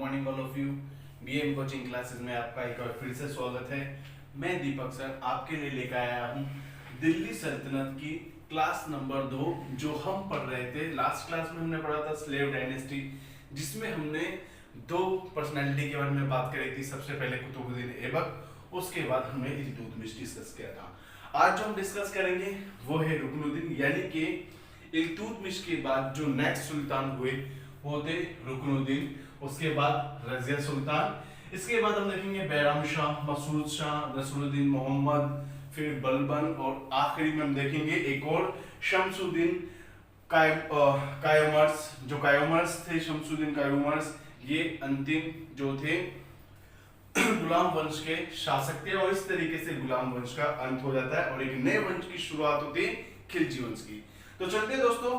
Morning all of you. BM coaching classes में आपका एक बार फिर से स्वागत है। मैं दीपक सर आपके लिए लेकर आया हूँ दिल्ली सल्तनत की क्लास नंबर 2, जो हम पढ़ रहे थे। लास्ट क्लास में हमने पढ़ा था स्लेव डायनेस्टी, जिसमें हमने दो पर्सनैलिटी के बारे में बात करी थी। सबसे पहले कुतुबुद्दीन ऐबक, उसके बाद हमने इल्तुतमिश डिस्कस किया था। आज जो हम डिस्कस करेंगे वो है रुकनुद्दीन, यानी कि इल्तुतमिश के बाद जो नेक्स्ट सुल्तान हुए वो थे रुकनुद्दीन, उसके बाद रजिया सुल्तान, इसके बाद हम देखेंगे बैराम शाह, मसूद शाह, नसरुद्दीन मोहम्मद, फिर बलबन, और आखिरी में हम देखेंगे एक और शमसुद्दीन कायमर्स। जो कायमर्स थे, शमसुद्दीन कायमर्स, ये अंतिम जो थे गुलाम वंश के शासक थे, और इस तरीके से गुलाम वंश का अंत हो जाता है और एक नए वंश की शुरुआत होती है खिलजी वंश की। तो चलते दोस्तों,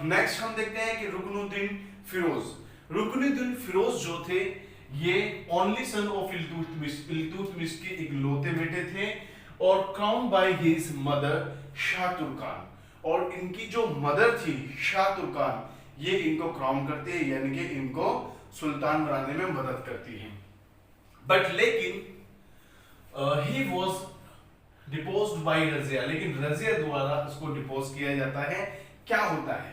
नेक्स्ट हम देखते हैं कि रुकनुद्दीन फिरोज। रुकनुद्दीन फिरोज जो थे ये ओनली सन ऑफ इल्तुतमिश के इकलौते बेटे थे और crown by his mother Shah Turkan, और इनकी जो मदर थी शाह तुर्कान, ये इनको क्राउन करते हैं, यानी कि इनको सुल्तान बनाने में मदद करती है। बट लेकिन ही वॉज डिपोज्ड बाय रजिया, लेकिन रजिया द्वारा उसको डिपोज किया जाता है। क्या होता है,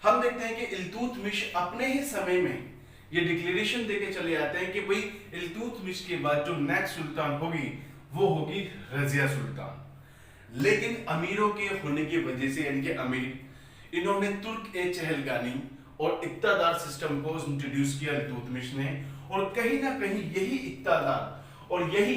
हम देखते हैं कि इल्तुतमिश अपने ही समय में ये डिक्लेरेशन देके चले आते हैं कि भाई इल्तुतमिश के बाद जो नेक्स्ट सुल्तान होगी वो होगी रजिया सुल्तान। लेकिन अमीरों के होने की वजह से, यानी कि अमीर, इन्होंने तुर्क-ए-चहलगानी और इक्तादार सिस्टम को इंट्रोड्यूस किया इल्तुतमिश ने, और कहीं ना कहीं यही इक्तादार और यही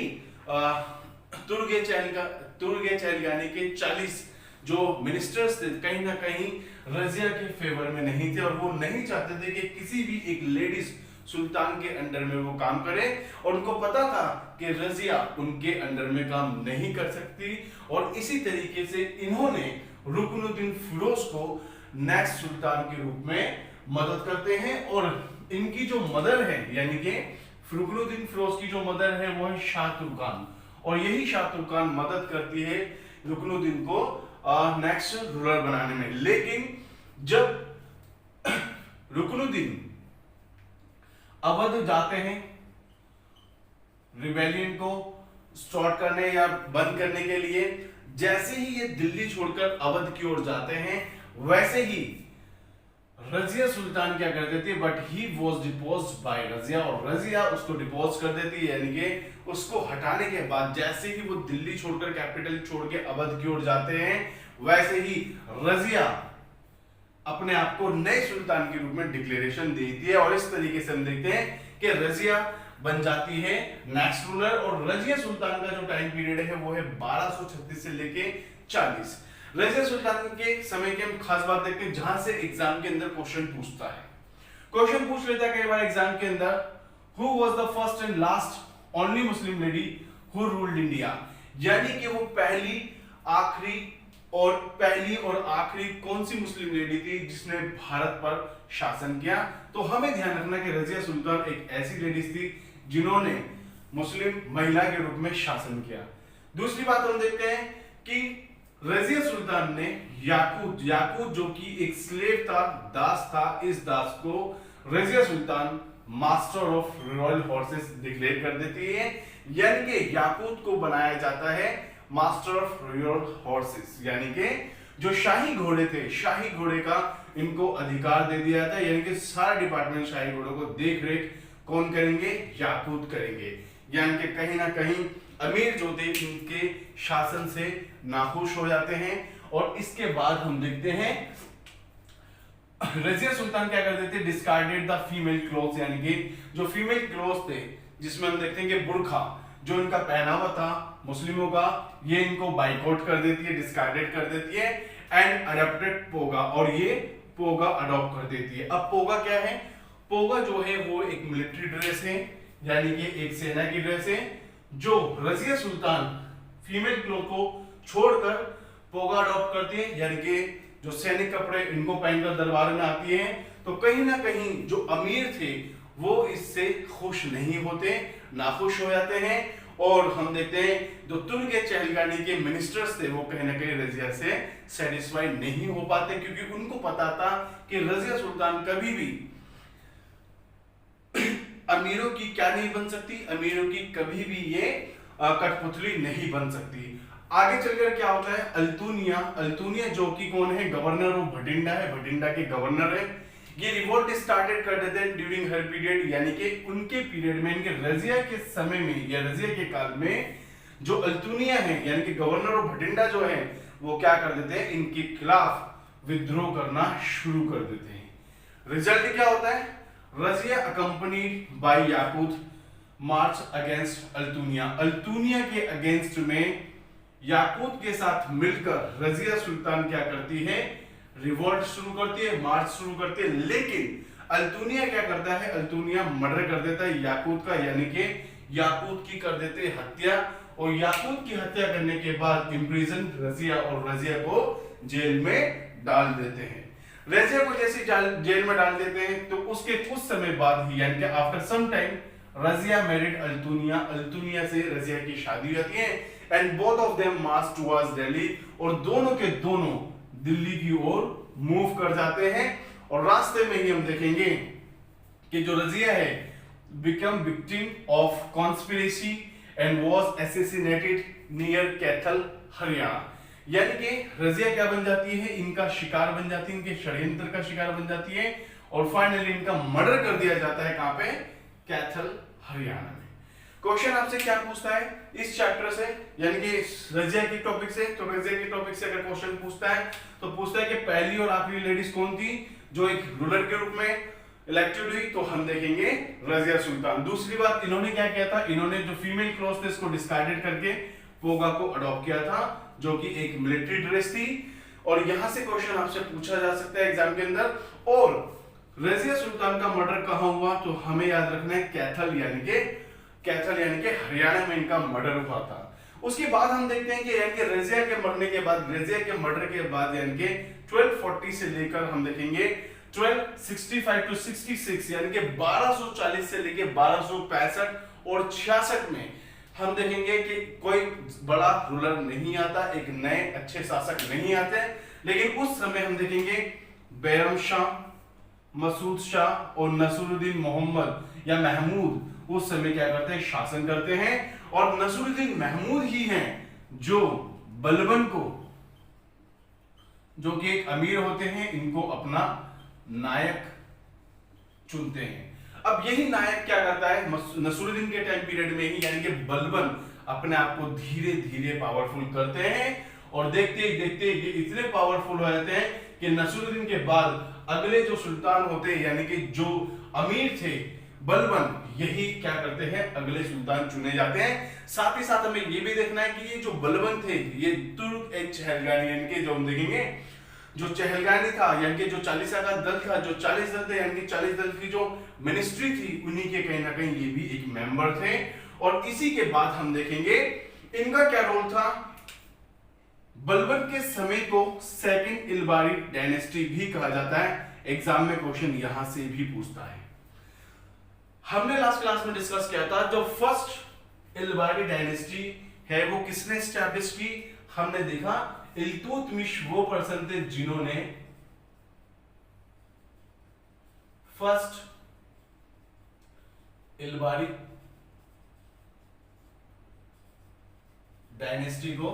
तुर्क-ए-चहलगानी के 40 जो मिनिस्टर्स थे, कहीं ना कहीं रजिया के फेवर में नहीं थे, और वो नहीं चाहते थे कि किसी भी एक लेडीज सुल्तान के अंडर में वो काम करे, और उनको पता था कि रजिया उनके अंडर में काम नहीं कर सकती, और इसी तरीके से इन्होंने रुकनुद्दीन फिरोज को नेक्स्ट सुल्तान के रूप में मदद करते हैं। और इनकी जो मदर है, यानी कि रुकनुद्दीन फिरोज की जो मदर है वो है शाह तुर्कान, और यही शाह तुर्कान मदद करती है रुकनुद्दीन को नेक्स्ट रूलर बनाने में। लेकिन जब रुकनुद्दीन अवध जाते हैं रिबेलियन को स्टार्ट करने या बंद करने के लिए, जैसे ही ये दिल्ली छोड़कर अवध की ओर जाते हैं, वैसे ही रजिया सुल्तान क्या कर देती है, but he was deposed by Razia, और रजिया उसको डिपोज कर देती है, यानी कि उसको हटाने के बाद जैसे ही वो दिल्ली छोड़कर, कैपिटल छोड़ के अवध की ओर जाते हैं, वैसे ही रजिया अपने आप को नए सुल्तान के रूप में डिक्लेरेशन देती है, और इस तरीके से हम देखते हैं कि रजिया बन जाती है नेक्स्ट रूलर। और रजिया सुल्तान का जो टाइम पीरियड है वो है 1236 से लेके 40। रजिया सुल्तान के समय की हम खास बात देखते हैं, जहां से एग्जाम के अंदर क्वेश्चन पूछता है। क्वेश्चन पूछ लेता है कई बार एग्जाम के अंदर, who was the first and last only Muslim lady who ruled India, यानी कि वो पहली और आखिरी कौन सी मुस्लिम लेडी थी जिसने भारत पर शासन किया। तो हमें ध्यान रखना कि रजिया सुल्तान एक ऐसी लेडीज थी जिन्होंने मुस्लिम महिला के रूप में शासन किया। दूसरी बात हम देखते हैं कि रजिया सुल्तान ने याकूत जो कि एक स्लेव था, दास था, इस दास को Razia Sultan master of royal horses declare कर देती है, यानी कि याकूत को बनाया जाता है मास्टर ऑफ रॉयल हॉर्सेस, यानी कि जो शाही घोड़े थे, शाही घोड़े का इनको अधिकार दे दिया जाता है, यानी कि सारा डिपार्टमेंट शाही घोड़ों को देख रेख कौन करेंगे, याकूत करेंगे। यानी कि कहीं ना कहीं अमीर जो थे इनके शासन से नाखुश हो जाते हैं। और इसके बाद हम देखते हैं रजिया सुल्तान क्या कर देते, डिस्कार्डेड द फीमेल क्लोथ्स, यानी कि जो फीमेल क्लोथ्स थे, जिसमें हम देखते हैं कि बुर्खा जो इनका पहनावा था मुस्लिमों का, ये इनको बाइकआउट कर देती है, डिस्कार्डेड कर देती है, एंड अडॉप्टेड पोगा, और ये पोगा अडॉप्ट कर देती है। अब पोगा क्या है, पोगा जो है वो एक मिलिट्री ड्रेस है, यानी कि एक सेना की ड्रेस है, जो रजिया सुल्तान फीमेल क्लोथ को छोड़कर पोगा अडॉप्ट करती है, यानी कि जो सैनिक कपड़े इनको पहनकर दरबार में आती हैं। तो कहीं ना कहीं जो अमीर थे वो इससे खुश नहीं होते, नाखुश हो जाते हैं, और हम देखते हैं जो तुर्क-ए-चहलगानी के मिनिस्टर्स थे वो कहीं ना कहीं रजिया से सेटिस्फाइड नहीं हो पाते, क्योंकि उनको पता था कि रजिया सुल्तान कभी भी अमीरों की क्या नहीं बन सकती, अमीरों की कभी भी ये कठपुतली नहीं बन सकती। आगे चलकर क्या होता है, अल्तुनिया, अल्तुनिया जो कि कौन है, गवर्नर ऑफ भटिंडा है, भटिंडा के गवर्नर है। ये रिवोल्ट स्टार्टेड कर देते हैं ड्यूरिंग हर पीरियड, यानी कि उनके पीरियड में, इनके रजिया के समय में या रजिया के काल में जो अल्तुनिया है यानी कि गवर्नर ऑफ भटिंडा जो है वो क्या कर देते हैं, इनके खिलाफ विद्रोह करना शुरू कर देते हैं। रिजल्ट क्या होता है, रजिया अकंपनीड बाय याकूत मार्च अगेंस्ट अल्तुनिया, अल्तुनिया के अगेंस्ट में याकूत के साथ मिलकर रजिया सुल्तान क्या करती है, रिवोल्ट शुरू करती है, मार्च शुरू करती है। लेकिन अल्तुनिया क्या करता है, अल्तुनिया मर्डर कर देता है याकूत का, यानी कि याकूत की कर देते हैं हत्या, और याकूत की हत्या करने के बाद इम्प्रिजन रजिया और रजिया को जेल में डाल देते हैं। रजिया को जैसे जेल में डाल देते हैं तो उसके कुछ समय बाद ही यानी कि after some time Razia married Altunia, Altunia से रजिया की शादी होती है and both of them march towards Delhi, और दोनों के दोनों दिल्ली की ओर मूव कर जाते हैं। और रास्ते में ही हम देखेंगे कि जो रजिया है become victim of conspiracy and was assassinated near Kaithal Haryana, यानी कि रजिया क्या बन जाती है, इनका शिकार बन जाती है, इनके षड्यंत्र का शिकार बन जाती है और फाइनली इनका मर्डर कर दिया जाता है। कहां पे, कैथल हरियाणा में। क्वेश्चन आपसे क्या पूछता है इस चैप्टर से, यानी कि रजिया के टॉपिक से, तो रजिया के टॉपिक से अगर क्वेश्चन पूछता है तो पूछता है कि पहली और आखिरी लेडीज कौन थी जो एक रूलर के रूप में इलेक्टेड हुई, तो हम देखेंगे रजिया सुल्तान। दूसरी बात, इन्होंने क्या किया था, इन्होंने जो फीमेल क्लॉथ थे इसको डिस्कार्डेड करके पोगा को अडॉप्ट किया था, जो कि एक मिलिट्री ड्रेस थी। और यहां से क्वेश्चन आपसे पूछा जा सकता है एग्जाम के अंदर। और रजिया सुल्तान का मर्डर कहां हुआ, तो हमें याद रखना है कैथल, यानी कि हरियाणा में इनका मर्डर हुआ था। उसके बाद हम देखते हैं कि यानी कि रजिया के मरने के बाद, रजिया के मर्डर के बाद यानी कि 1240 से लेकर हम देखेंगे 1265 टू 66, यानी कि 1240 से लेकर 1265 और 66 में हम देखेंगे कि कोई बड़ा रूलर नहीं आता, एक नए अच्छे शासक नहीं आते। लेकिन उस समय हम देखेंगे बैरम शाह, मसूद शाह और नसरुद्दीन मोहम्मद या महमूद उस समय क्या करते हैं, शासन करते हैं। और नसरुद्दीन महमूद ही हैं जो बलबन को, जो कि एक अमीर होते हैं, इनको अपना नायक चुनते हैं। अब यही नायक क्या करता है, नसरुद्दीन के टाइम पीरियड में ही यानी कि बलबन अपने आप को धीरे धीरे पावरफुल करते हैं और देखते ही देखते ये इतने पावरफुल हो जाते हैं कि नसरुद्दीन के बाद अगले जो सुल्तान होते हैं यानी कि जो अमीर थे बलबन, यही क्या करते हैं, अगले सुल्तान चुने जाते हैं। साथ ही साथ हमें ये भी देखना है कि ये जो बलबन थे ये तुर्क ए चहलगानी, यानी कि जो हम देखेंगे जो चहलगानी था यानी कि जो चालीसा का दल था, जो 40 दल थे यानी कि 40 दल की जो मिनिस्ट्री थी उन्हीं के कहीं ना कहीं ये भी एक मेंबर थे। और इसी के बाद हम देखेंगे इनका क्या रोल था। बलबन के समय को सेकंड इलबारी डायनेस्टी भी कहा जाता है, एग्जाम में क्वेश्चन यहां से भी पूछता है। हमने लास्ट क्लास में डिस्कस किया था जो फर्स्ट इलबारी डायनेस्टी है वो किसने एस्टैब्लिश की, हमने देखा इल्तुतमिश वो पर्सन थे जिन्होंने फर्स्ट इलबारी डायनेस्टी को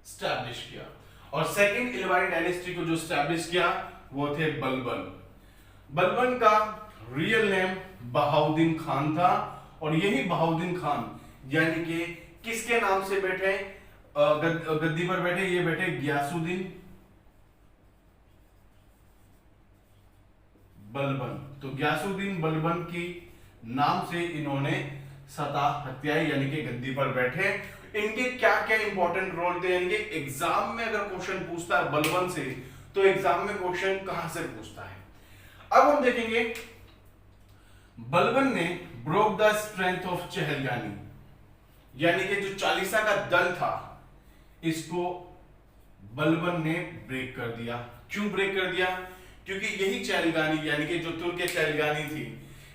स्टैब्लिश किया। और सेकंड इलबारी डायनेस्टी को जो स्टैब्लिश किया वो थे बलबन। बलबन का रियल नेम बहाउद्दीन खान था और यही बहाउद्दीन खान यानी कि किसके नाम से बैठे गद्दी पर बैठे, ये बैठे गियासुद्दीन बलबन। तो गियासुद्दीन बलबन की नाम से इन्होंने सता हत्याई यानी कि गद्दी पर बैठे। इनके क्या क्या इंपॉर्टेंट रोल थे, यानी कि एग्जाम में अगर क्वेश्चन पूछता है बलबन से तो एग्जाम में क्वेश्चन कहां से पूछता है। अब हम देखेंगे बलबन ने ब्रोक द स्ट्रेंथ ऑफ चहलगानी, यानी कि जो चालीसा का दल था इसको बलबन ने ब्रेक कर दिया। क्यों ब्रेक कर दिया, क्योंकि यही चहलगानी यानी कि जो तुर्क चहलगानी थी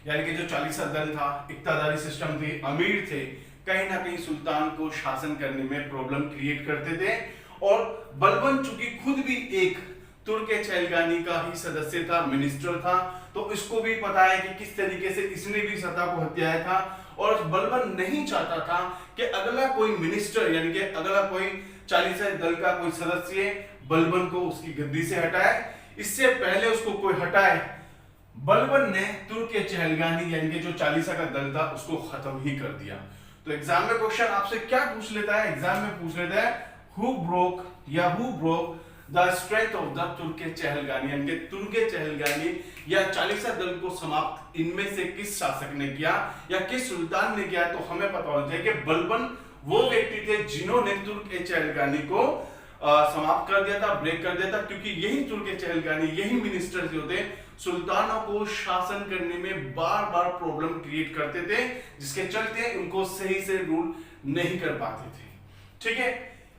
यानी कि जो चालीसा दल था, इक्तादारी सिस्टम थी, अमीर थे, कहीं ना कहीं सुल्तान को शासन करने में प्रॉब्लम क्रिएट करते थे। और बलबन चूंकि खुद भी एक तुर्क चहलगानी का ही सदस्य था, मिनिस्टर था, तो इसको भी पता है कि किस तरीके से इसने भी सत्ता को हथियाया था, और बलबन नहीं चाहता था कि अगला कोई मिनिस्टर यानी कि अगला कोई चालीसा दल का कोई सदस्य बलबन को उसकी गद्दी से हटाए। इससे पहले उसको कोई हटाए, बलबन ने तुर्क चहलगानी यानी कि जो चालीसा का दल था उसको खत्म ही कर दिया। तो एग्जाम में क्वेश्चन आपसे क्या पूछ लेता है, एग्जाम में पूछ लेता है who broke the strength of the तुर्क चहलगानी, यानी कि तुर्क चहलगानी या चालीसा दल को समाप्त इनमें से किस शासक ने किया या किस सुल्तान ने किया। तो हमें पता होना चाहिए कि बलबन वो व्यक्ति थे जिन्होंने तुर्क चहलगानी को समाप्त कर दिया था, ब्रेक कर दिया था, क्योंकि यही तुर्क चहलगानी, यही मिनिस्टर जो थे सुल्तानों को शासन करने में बार बार प्रॉब्लम क्रिएट करते थे, जिसके चलते उनको सही से रूल नहीं कर पाते थे। ठीक है,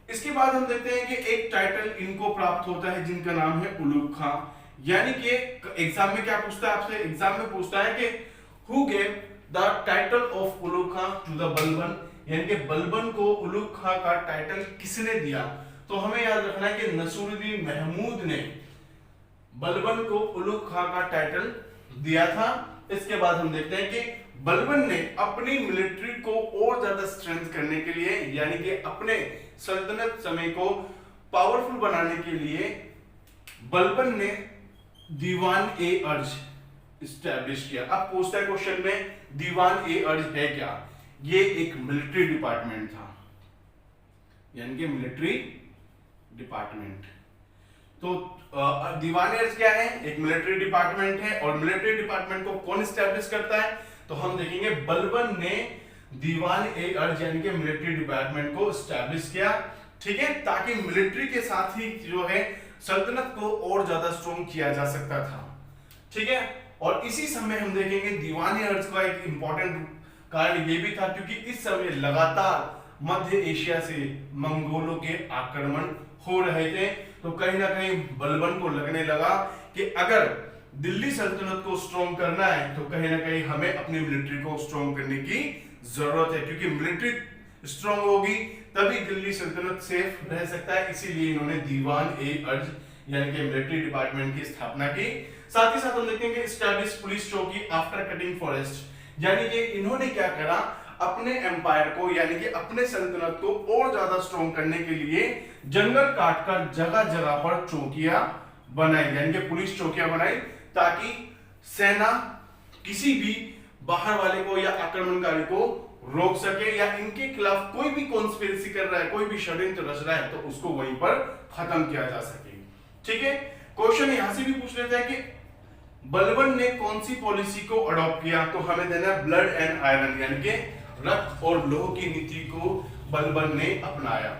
इसके बाद हम देखते हैं कि एक टाइटल इनको प्राप्त होता है जिनका नाम है उलूग खां। यानी कि एग्जाम में क्या पूछता है आपसे, एग्जाम में पूछता है कि who gave the title of Ulugh Khan to the Balban, यानी कि बलबन को उलूग खां का टाइटल किसने दिया। तो हमें याद रखना है कि नसीरुद्दीन महमूद ने बलबन को उलूग खां का टाइटल दिया था। इसके बाद हम देखते हैं कि बलबन ने अपनी मिलिट्री को और ज्यादा स्ट्रेंथ करने के लिए यानी कि अपने सल्तनत समय को पावरफुल बनाने के लिए बलबन ने दीवान ए अर्ज इस्टेब्लिश किया। अब पूछता है क्वेश्चन में दीवान ए अर्ज है क्या। ये एक मिलिट्री डिपार्टमेंट था, यानी कि मिलिट्री डिपार्टमेंट। तो दीवान ए अर्ज क्या है, एक मिलिट्री डिपार्टमेंट है। और मिलिट्री डिपार्टमेंट को कौन इस्टेब्लिश करता है, तो हम देखेंगे बलबन ने दीवान ए अर्ज यानी कि मिलिट्री डिपार्टमेंट को एस्टैब्लिश किया। ठीक है, ताकि मिलिट्री के साथ ही जो है सल्तनत को और ज्यादा स्ट्रॉन्ग किया जा सकता था। ठीक है, और इसी समय हम देखेंगे दीवान ए अर्ज का एक इंपॉर्टेंट कारण ये भी था क्योंकि इस समय लगातार मध्य एशिया से मंगोलों के आक्रमण हो रहे थे। तो कहीं ना कहीं बलबन को लगने लगा कि अगर दिल्ली सल्तनत को स्ट्रॉन्ग करना है तो कहीं ना कहीं हमें अपनी मिलिट्री को स्ट्रॉन्ग करने की जरूरत है, क्योंकि मिलिट्री स्ट्रॉन्ग होगी तभी दिल्ली सल्तनत सेफ रह सकता है। इसीलिए इन्होंने दीवान ए अर्ज यानी कि मिलिट्री डिपार्टमेंट की स्थापना की। साथ ही साथ हम देखेंगे एस्टैब्लिश पुलिस चौकी आफ्टर कटिंग फॉरेस्ट, यानी कि इन्होंने क्या करा, अपने एम्पायर को यानी कि अपने सल्तनत को और ज्यादा स्ट्रॉन्ग करने के लिए जंगल काटकर जगह जगह पर चौकियां बनाई, यानी कि पुलिस चौकियां बनाई, ताकि सेना किसी भी बाहर वाले को या आक्रमणकारी को रोक सके, या इनके खिलाफ कोई भी कॉन्स्पिरेसी कर रहा है, कोई भी षड्यंत्र रच रहा है तो उसको वहीं पर खत्म किया जा सके। ठीक है, क्वेश्चन यहां से भी पूछ लेता है कि बलबन ने कौन सी पॉलिसी को अडॉप्ट किया। तो हमें देना है ब्लड एंड आयरन, यानी कि रक्त और लोह की नीति को बलबन ने अपनाया।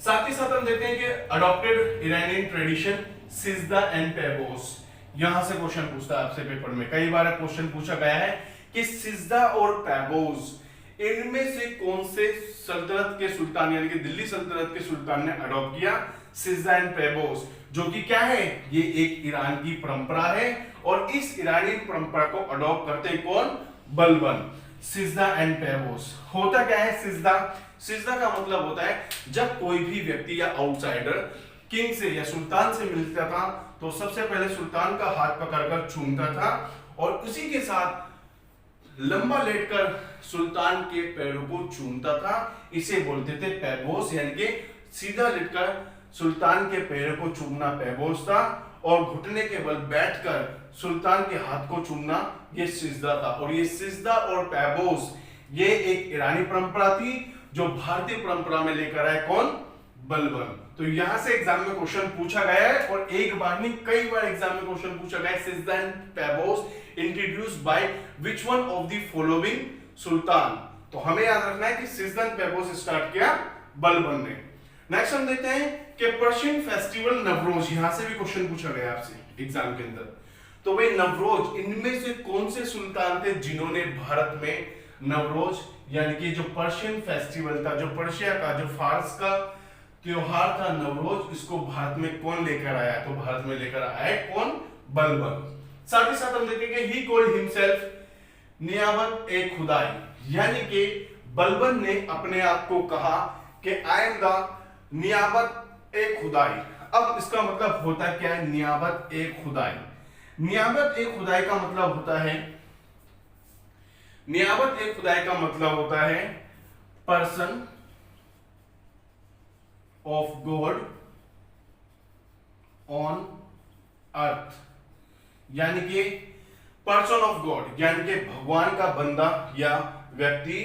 साथ ही साथ हम देखते हैं कि अडॉप्टेड ईरानियन ट्रेडिशन सिजदा एंड पैबोस। यहां से क्वेश्चन पूछता है आपसे पेपर में, कई बार क्वेश्चन पूछा गया है कि सिजदा और पैबोस इनमें से कौन से सल्तनत के सुल्तान यानी कि दिल्ली सल्तनत के सुल्तान ने अडॉप्ट किया सिजदा एंड पैबोस, जो कि क्या है, ये एक ईरान की परंपरा है। और इस ईरानी परंपरा को अडॉप्ट करते हैं कौन, बलबन। सिजदा एंड पैबोस होता क्या है, सिजदा, सिजदा का मतलब होता है जब कोई भी व्यक्ति या आउटसाइडर किंग से या सुल्तान से मिलता था तो सबसे पहले सुल्तान का हाथ पकड़कर चूमता था और उसी के साथ लंबा लेटकर सुल्तान के पैरों को चूमता था। इसे बोलते थे पैबोस, यानी कि सीधा लेटकर सुल्तान के पैरों को चूमना पैबोस था, और घुटने के बल बैठकर सुल्तान के हाथ को चूमना ये सिजदा था। और ये सिजदा और पैबोस ये एक ईरानी परंपरा थी जो भारतीय परंपरा में लेकर आए कौन, बलबन। तो यहां से एग्जाम में क्वेश्चन पूछा गया है, और एक बार नहीं कई बार एग्जाम में क्वेश्चन पूछा गया है, sijda and paibos introduced by which one of the following sultan. तो हमें याद रखना है कि सिजदा एंड पैबोस स्टार्ट किया बलबन ने। नेक्स्ट हम देखते हैं कि पर्शियन फेस्टिवल नवरोज, यहां से भी क्वेश्चन पूछा गया आपसे एग्जाम के अंदर। तो भाई नवरोज, इनमें से कौन से सुल्तान थे जिन्होंने भारत में नवरोज यानी कि जो पर्शियन फेस्टिवल था, जो पर्शिया का जो फारस का त्योहार था नवरोज, इसको भारत में कौन लेकर आया, तो भारत में लेकर आया कौन, बलबन। साथ ही साथ हम देखेंगे ही कॉल्ड हिमसेल्फ नियाबत ए खुदाई, यानी कि बलबन ने अपने आप को कहा कि आई एम द नियाबत ए खुदाई। अब इसका मतलब होता क्या है, नियाबत ए खुदाई, नियाबत एक खुदाई का मतलब होता है, नियाबत एक खुदाई का मतलब होता है person of God on earth, यानी कि पर्सन ऑफ गॉड यानी कि भगवान का बंदा या व्यक्ति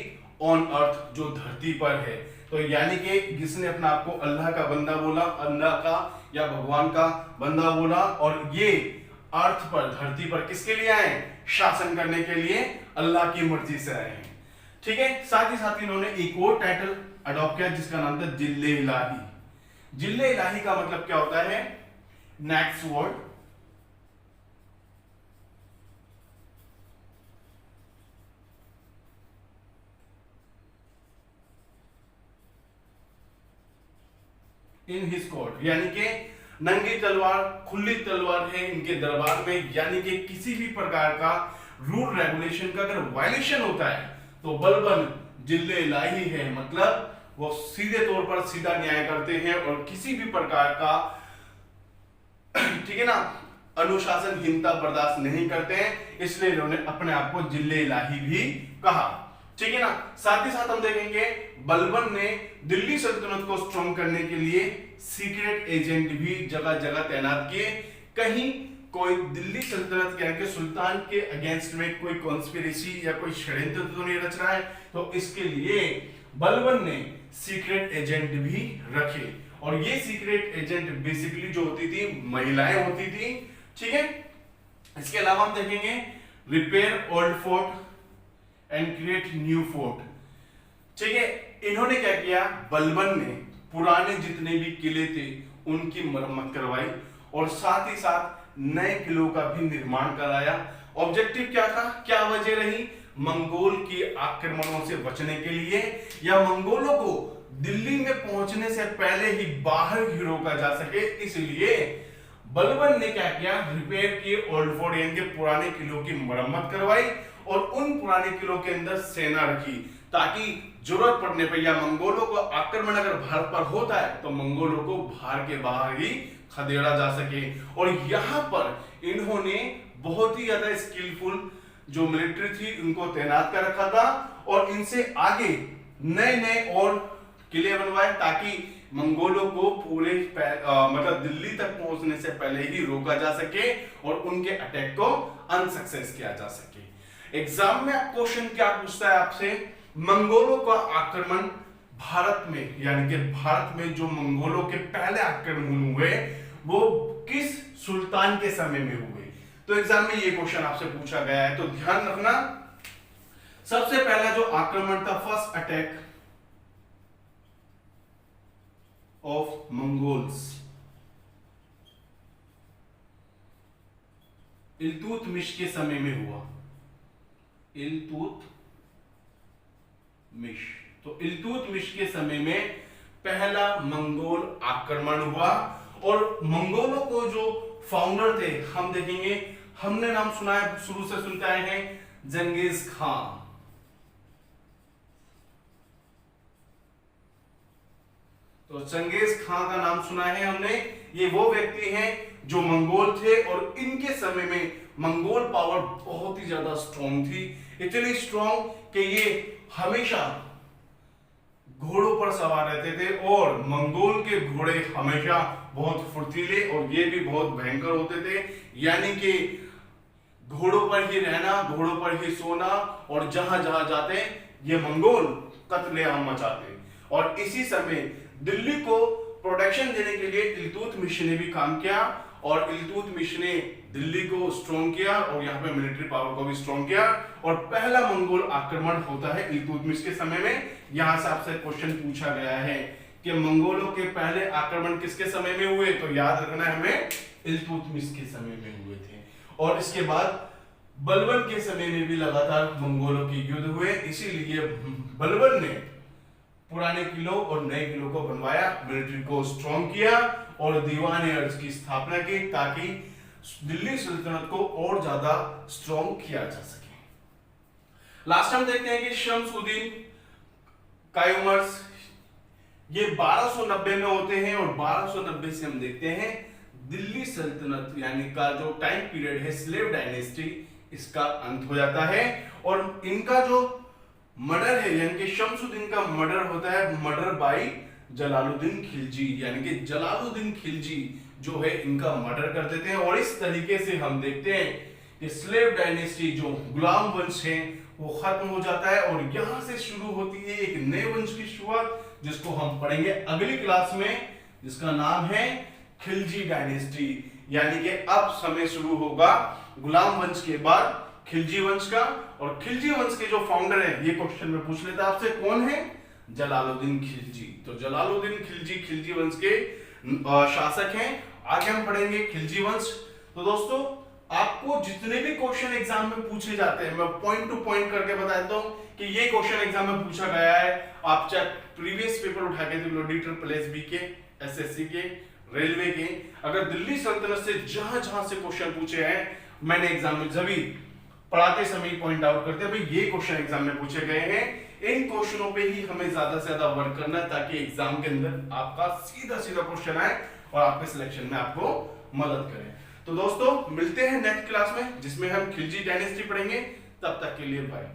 ऑन अर्थ जो धरती पर है। तो यानी कि जिसने अपना आपको अल्लाह का बंदा बोला, अल्लाह का या भगवान का बंदा बोला, और ये अर्थ पर धरती पर किसके लिए आए? शासन करने के लिए, अल्लाह की मर्जी से आए हैं। ठीक है, साथ ही साथ इन्होंने एक और टाइटल अडॉप्ट किया जिसका नाम था जिल्ले इलाही। जिल्ले इलाही का मतलब क्या होता है? Next word in his court, यानी कि नंगी तलवार, खुली तलवार है इनके दरबार में, यानी कि किसी भी प्रकार का रूल रेगुलेशन का अगर वायलेशन होता है तो बलबन जिल्ले इलाही है, मतलब वो सीधे तौर पर सीधा न्याय करते हैं और किसी भी प्रकार का ठीक है ना अनुशासनहीनता बर्दाश्त नहीं करते हैं, इसलिए इन्होंने अपने आप को जिल्ले इलाही भी कहा। ठीक है ना, साथ ही साथ हम देखेंगे बलबन ने दिल्ली सल्तनत को स्ट्रॉन्ग करने के लिए सीक्रेट एजेंट भी जगह जगह तैनात किए। कहीं कोई दिल्ली सल्तनत के सुल्तान के अगेंस्ट में कोई कॉन्स्पिरेसी या कोई षड्यंत्र तो नहीं रच रहा है, तो इसके लिए बलबन ने सीक्रेट एजेंट भी रखे, और ये सीक्रेट एजेंट बेसिकली जो होती थी महिलाएं होती थी। ठीक है, इसके अलावा हम देखेंगे repair old fort and create new fort. ठीक है, इन्होंने क्या किया? बलबन ने पुराने जितने भी किले थे उनकी मरम्मत करवाई और साथ ही साथ नए किलों का भी निर्माण कराया। ऑब्जेक्टिव क्या था, क्या वजह रही? मंगोल के आक्रमणों से बचने के लिए या मंगोलों को दिल्ली में पहुंचने से पहले ही बाहर ही रोका जा सके, इसलिए बलबन ने क्या किया? रिपेयर किए ओल्ड फोर्ट यानी कि पुराने किलों की मरम्मत करवाई और उन पुराने किलों के अंदर सेना रखी ताकि जरूरत पड़ने पर या मंगोलों को आक्रमण अगर भारत पर होता है तो मंगोलों को बाहर के बाहर ही खदेड़ा जा सके। और यहां पर इन्होंने बहुत ही ज्यादा स्किलफुल जो मिलिट्री थी उनको तैनात कर रखा था और इनसे आगे नए नए और किले बनवाए ताकि मंगोलों को पूरे मतलब दिल्ली तक पहुंचने से पहले ही रोका जा सके और उनके अटैक को अनसक्सेस किया जा सके। एग्जाम में क्वेश्चन क्या पूछता है आपसे? मंगोलों का आक्रमण भारत में यानी कि भारत में जो मंगोलों के पहले आक्रमण हुए वो किस सुल्तान के समय में हुए? तो एग्जाम में ये क्वेश्चन आपसे पूछा गया है, तो ध्यान रखना। सबसे पहला जो आक्रमण था, first attack of Mongols, Iltutmish के समय में हुआ। इल्तुतमिश, तो इल्तुतमिश के समय में पहला मंगोल आक्रमण हुआ और मंगोलों को जो फाउंडर थे हम देखेंगे, हमने नाम सुना है, शुरू से सुनते आए हैं, जंगीज खान। तो चंगेज खान का नाम सुना है हमने। ये वो व्यक्ति हैं जो मंगोल थे और इनके समय में मंगोल पावर बहुत ही ज्यादा स्ट्रॉन्ग थी, इतनी स्ट्रॉन्ग कि ये हमेशा घोड़ों पर सवार रहते थे और मंगोल के घोड़े हमेशा बहुत फुर्तीले और ये भी बहुत भयंकर होते थे, यानी कि घोड़ों पर ही रहना, घोड़ों पर ही सोना और जहां जहां जाते ये मंगोल कत्लेआम मचाते। और इसी समय दिल्ली को प्रोटेक्शन देने के लिए इल्तुतमिश ने भी काम किया और इल्तुतमिश ने दिल्ली को स्ट्रॉन्ग किया और यहाँ पे मिलिट्री पावर को भी स्ट्रॉन्ग किया और पहला मंगोल आक्रमण होता है इल्तुतमिश के समय में। यहां से आपसे क्वेश्चन पूछा गया है कि मंगोलों के पहले आक्रमण किसके समय में हुए, तो याद रखना है हमें इल्तुतमिश के समय में हुए थे। और इसके बाद बलबन के समय में भी लगातार मंगोलों के युद्ध हुए, इसीलिए बलबन ने पुराने किलों और नए किलों को बनवाया, मिलिट्री को स्ट्रॉन्ग किया और दीवान अर्ज की स्थापना की ताकि दिल्ली सल्तनत को और ज्यादा स्ट्रॉन्ग किया जा सके। लास्ट हम देखते हैं कि शम्सुद्दीन कायूमर्स ये 1290 में होते हैं और 1290 से हम देखते हैं दिल्ली सल्तनत यानी का जो टाइम पीरियड है स्लेव डायनेस्टी, इसका अंत हो जाता है। और इनका जो मर्डर है यानी कि शमसुद्दीन का मर्डर होता है, मर्डर बाय जलालुद्दीन खिलजी, यानी कि जलालुद्दीन खिलजी जो है इनका मर्डर कर देते हैं। और इस तरीके से हम देखते हैं कि स्लेव डायनेस्टी जो गुलाम वंश है वो खत्म हो जाता है और यहां से शुरू होती है एक नए वंश की शुरुआत, जिसको हम पढ़ेंगे अगली क्लास में, जिसका नाम है खिलजी डायनेस्टी। यानी कि अब समय शुरू होगा गुलाम वंश के बाद खिलजी वंश का। और खिलजी वंश के जो फाउंडर है, ये क्वेश्चन में पूछ लेता आपसे, कौन है? जलालुद्दीन खिलजी। तो जलालुद्दीन खिलजी खिलजी वंश के शासक हैं। आगे हम पढ़ेंगे खिलजी वंश। तो दोस्तों, आपको जितने भी क्वेश्चन एग्जाम में पूछे जाते हैं, मैं पॉइंट टू पॉइंट करके बता देता हूं कि ये क्वेश्चन एग्जाम में पूछा गया है। आप चाहे प्रीवियस पेपर उठा के देख लो, DSSB के, SSC के, रेलवे के, अगर दिल्ली सल्तनत से जहां जहां से क्वेश्चन पूछे हैं, मैंने एग्जाम में जब पढ़ाते समय पॉइंट आउट करते हैं भाई ये क्वेश्चन एग्जाम में पूछे गए हैं। इन क्वेश्चनों पे ही हमें ज्यादा से ज्यादा वर्क करना है ताकि एग्जाम के अंदर आपका सीधा सीधा क्वेश्चन आए और आपके सिलेक्शन में आपको मदद करे। तो दोस्तों, मिलते हैं नेक्स्ट क्लास में जिसमें हम खिलजी डायनेस्टी पढ़ेंगे। तब तक के लिए बाय।